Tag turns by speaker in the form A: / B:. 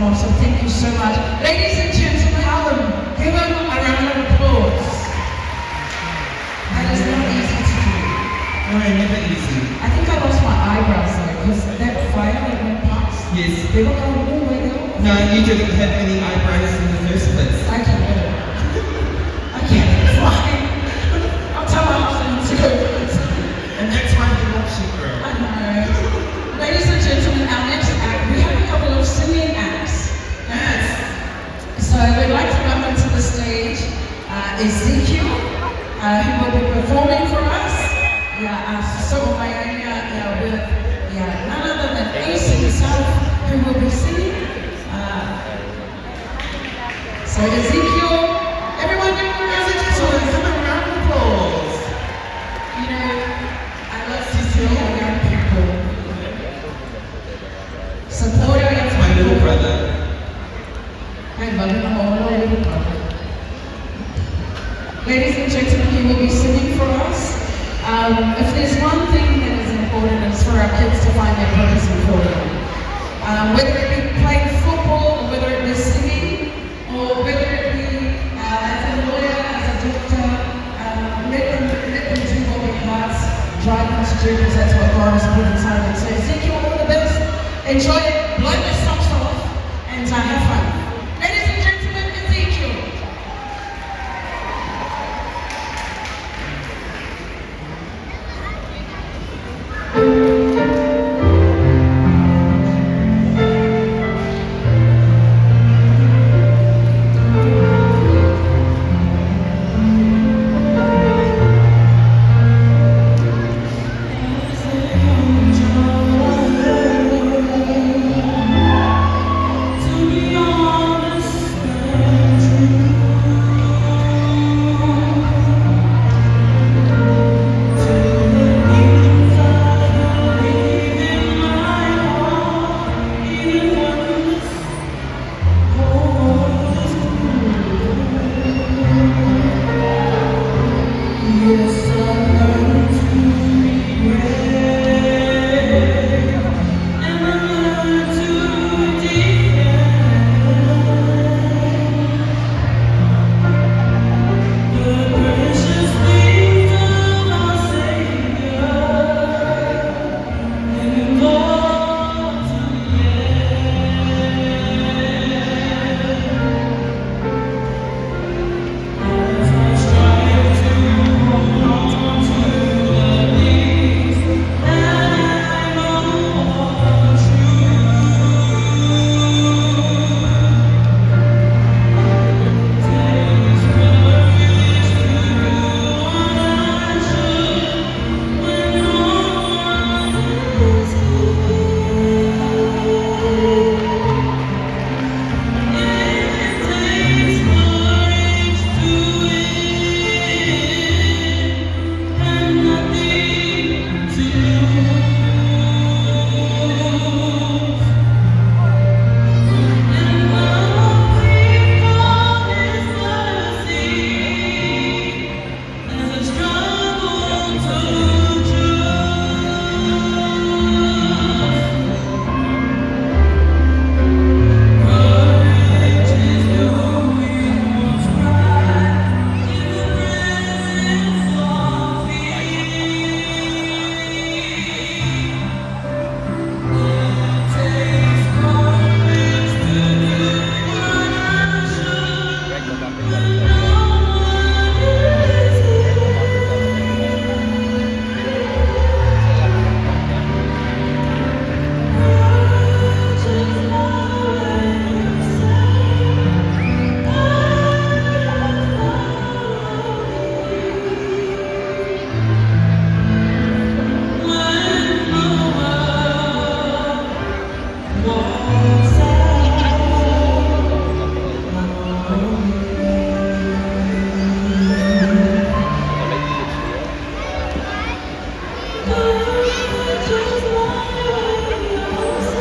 A: off, so thank you so much. Ladies and gentlemen, Alan, give him a round of applause. That is not easy to do.
B: No, never easy.
A: I think I lost my eyebrows though, because that fire that went past,
B: Yes.
A: they were going all the way down.
B: No, you didn't have any eyebrows in the first place.
A: I can't. Fine. I'll tell my husband to go first.
B: And that's why he loves you, girl.
A: I know. Ladies and gentlemen, our next act, we have a couple of singing acts.
B: Yes.
A: So we'd like to welcome to the stage Ezekiel, who will be performing for us. With none other than Ace himself, who will be singing. So Ezekiel, everyone give him a round of applause.
B: Give him a round of applause.
A: You know, I love to see our young people support our young people.
B: My little brother.
A: My little brother. Ladies and gentlemen, he will be singing for us. If there's one thing that is important, it's for our kids to find their purpose before them. Whether it be playing football, or whether it be singing, or whether it be as a lawyer, as a doctor, let them do what their hearts drive them to do, because that's what God has put inside them. So Ezekiel, all the best. Enjoy it, blow the socks off, and have